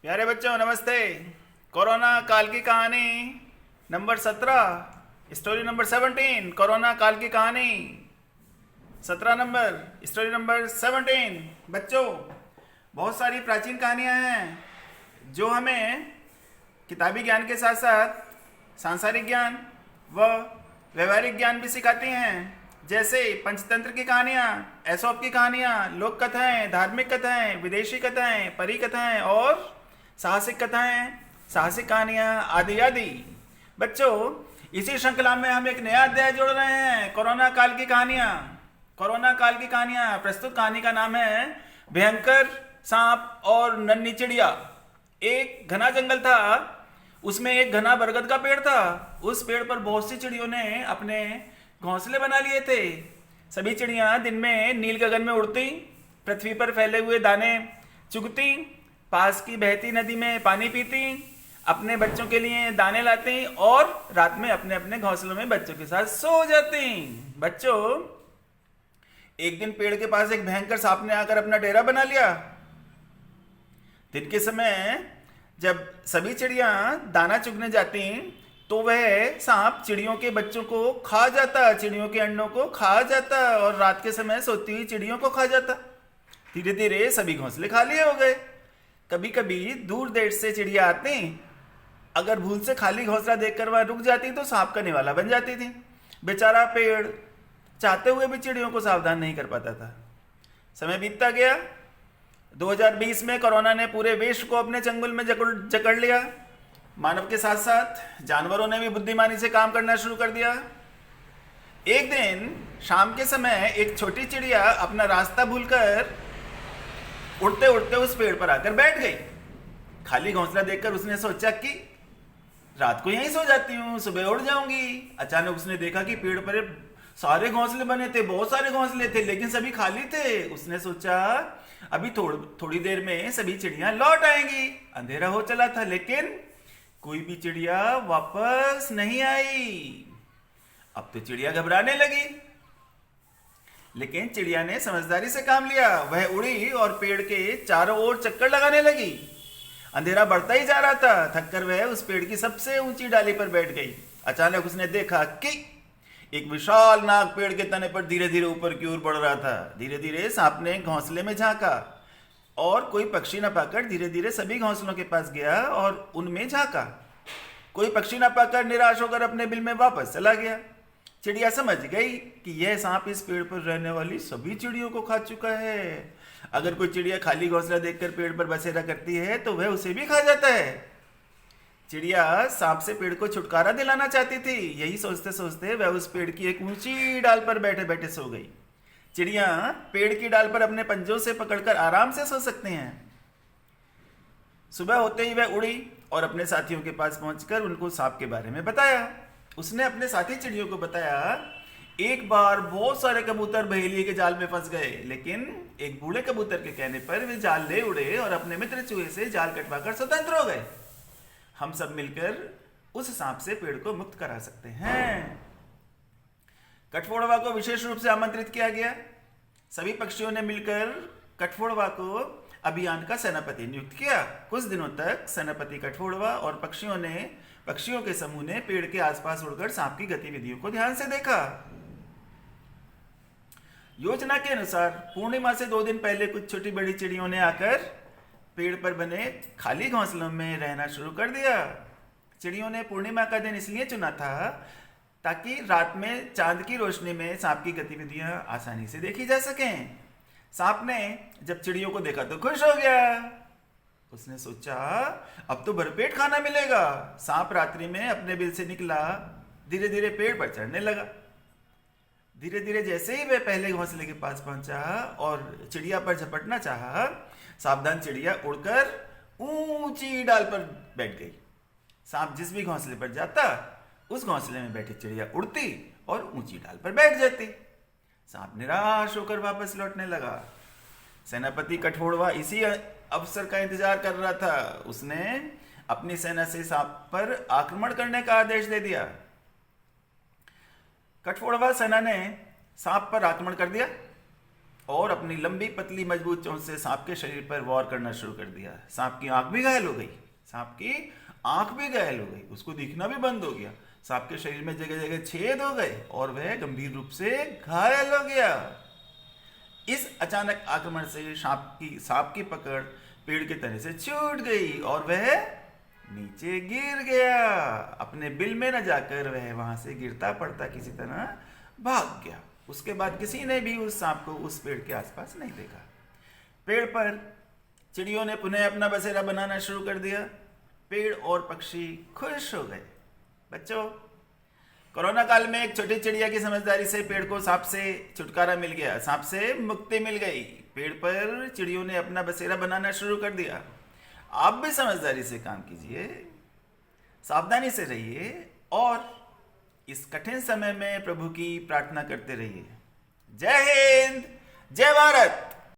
प्यारे बच्चों नमस्ते। कोरोना काल की कहानी नंबर 17, स्टोरी नंबर 17। कोरोना काल की कहानी 17 नंबर, स्टोरी नंबर 17। बच्चों, बहुत सारी प्राचीन कहानियां हैं जो हमें किताबी ज्ञान के साथ साथ सांसारिक ज्ञान व व्यवहारिक ज्ञान भी सिखाती हैं। जैसे पंचतंत्र की कहानियाँ, एसोप की कहानियाँ, लोक कथाएं, धार्मिक कथाएं, विदेशी कथाएं, परी कथाएं और साहसिक कथाएं, साहसिक कहानियाँ आदि आदि। बच्चों, इसी श्रृंखला में हम एक नया अध्याय जोड़ रहे हैं, कोरोना काल की कहानियाँ। कोरोना काल की कहानियाँ। प्रस्तुत कहानी का नाम है भयंकर सांप और नन्ही चिड़िया। एक घना जंगल था, उसमें एक घना बरगद का पेड़ था। उस पेड़ पर बहुत सी चिड़ियों ने अपने घोंसले बना लिए थे। सभी चिड़ियां दिन में नील गगन में उड़ती, पृथ्वी पर फैले हुए दाने चुगती, पास की बहती नदी में पानी पीती, अपने बच्चों के लिए दाने लाती और रात में अपने अपने घोंसलों में बच्चों के साथ सो जाती। बच्चों, एक दिन पेड़ के पास एक भयंकर सांप ने आकर अपना डेरा बना लिया। दिन के समय जब सभी चिड़ियां दाना चुगने जाती तो वह सांप चिड़ियों के बच्चों को खा जाता, चिड़ियों के अंडों को खा जाता और रात के समय सोती हुई चिड़ियों को खा जाता। धीरे धीरे सभी घोंसले खाली हो गए। कभी कभी दूर देर से चिड़िया आती, अगर भूल से खाली घोंसला देखकर वह रुक जाती तो सांप का निवाला बन जाती थी। बेचारा पेड़ चाहते हुए भी चिड़ियों को सावधान नहीं कर पाता था। समय बीतता गया। 2020 में कोरोना ने पूरे विश्व को अपने चंगुल में जकड़ लिया। मानव के साथ साथ जानवरों ने भी बुद्धिमानी से काम करना शुरू कर दिया। एक दिन शाम के समय एक छोटी चिड़िया अपना रास्ता भूलकर उड़ते उड़ते उस पेड़ पर आकर बैठ गई। खाली घोंसला देखकर उसने सोचा कि रात को यहीं सो जाती हूँ, सुबह उड़ जाऊंगी। अचानक उसने देखा कि पेड़ पर सारे घोंसले बने थे, बहुत सारे घोंसले थे, लेकिन सभी खाली थे। उसने सोचा अभी थोड़ी देर में सभी चिड़ियां लौट आएंगी। अंधेरा हो चला था, लेकिन कोई भी चिड़िया वापस नहीं आई। अब तो चिड़िया घबराने लगी, लेकिन चिड़िया ने समझदारी से काम लिया। वह उड़ी और पेड़ के चारों ओर चक्कर लगाने लगी। अंधेरा बढ़ता ही जा रहा था। थककर वह उस पेड़ की सबसे ऊंची डाली पर बैठ गई। अचानक उसने देखा कि एक विशाल नाग पेड़ के तने पर धीरे धीरे ऊपर की ओर बढ़ रहा था। धीरे धीरे सांप ने घोंसले में झांका और कोई पक्षी न पाकर धीरे धीरे सभी घोंसलों के पास गया और उनमें झांका। कोई पक्षी न पाकर निराश होकर अपने बिल में वापस चला गया। चिड़िया समझ गई कि यह सांप इस पेड़ पर रहने वाली सभी चिड़ियों को खा चुका है। अगर कोई चिड़िया खाली घोंसला देखकर पेड़ पर बसेरा करती है तो वह उसे भी खा जाता है। चिड़िया सांप से पेड़ को छुटकारा दिलाना चाहती थी। यही सोचते सोचते वह उस पेड़ की एक ऊंची डाल पर बैठे बैठे सो गई। चिड़िया पेड़ की डाल पर अपने पंजों से पकड़कर आराम से सो सकती हैं। सुबह होते ही वह उड़ी और अपने साथियों के पास पहुंचकर उनको सांप के बारे में बताया। उसने अपने साथी चिड़ियों को बताया, एक बार बहुत सारे कबूतर बहेलिए के जाल में फंस गए, लेकिन एक बूढ़े कबूतर के कहने पर वे जाल ले उड़े और अपने मित्र चूहे से जाल कटवाकर स्वतंत्र हो गए। हम सब मिलकर उस सांप से पेड़ को मुक्त करा सकते हैं। कठफोड़वा को विशेष रूप से आमंत्रित किया गया। सभी पक्षियों ने मिलकर कठफोड़वा को अभियान का सेनापति नियुक्त किया। कुछ दिनों तक सेनापति कठफोड़वा और पक्षियों के समूह ने पेड़ के आसपास उड़कर सांप की गतिविधियों को ध्यान से देखा। योजना के अनुसार पूर्णिमा से 2 दिन पहले कुछ छोटी बड़ी चिड़ियों ने आकर पेड़ पर बने खाली घोंसलों में रहना शुरू कर दिया। चिड़ियों ने पूर्णिमा का दिन इसलिए चुना था ताकि रात में चांद की रोशनी में सांप की गतिविधियां आसानी से देखी जा सकें। सांप ने जब चिड़ियों को देखा तो खुश हो गया। उसने सोचा अब तो भरपेट खाना मिलेगा। सांप रात्रि में अपने बिल से निकला, धीरे धीरे पेड़ पर चढ़ने लगा। धीरे धीरे जैसे ही वह पहले घोंसले के पास पहुंचा और चिड़िया पर झपटना चाहा, सावधान चिड़िया उड़कर ऊंची डाल पर बैठ गई। सांप जिस भी घोंसले पर जाता उस घोंसले में बैठी चिड़िया उड़ती और ऊंची डाल पर बैठ जाती। सांप निराश होकर वापस लौटने लगा। सेनापति कठफोड़वा इसी अवसर का इंतजार कर रहा था। उसने अपनी सेना से सांप पर आक्रमण करने का आदेश दे दिया। कठफोड़वा सेना ने सांप पर आक्रमण कर दिया। और अपनी लंबी पतली मजबूत चोंच से सांप के शरीर पर वार करना शुरू कर दिया। सांप की आंख भी घायल हो गई, सांप की आंख भी घायल हो गई, उसको दिखना भी बंद हो गया। सांप के शरीर में जगह जगह छेद हो गए और वह गंभीर रूप से घायल हो गया। इस अचानक आक्रमण से सांप की पकड़ पेड़ के तने से छूट गई और वह नीचे गिर गया। अपने बिल में न जाकर वह वहां से गिरता पड़ता किसी तरह भाग गया। उसके बाद किसी ने भी उस सांप को उस पेड़ के आसपास नहीं देखा। पेड़ पर चिड़ियों ने पुनः अपना बसेरा बनाना शुरू कर दिया। पेड़ और पक्षी खुश हो गए। बच्चों, कोरोना काल में एक छोटी चिड़िया की समझदारी से पेड़ को सांप से छुटकारा मिल गया, सांप से मुक्ति मिल गई। पेड़ पर चिड़ियों ने अपना बसेरा बनाना शुरू कर दिया। आप भी समझदारी से काम कीजिए, सावधानी से रहिए और इस कठिन समय में प्रभु की प्रार्थना करते रहिए। जय हिंद, जय भारत।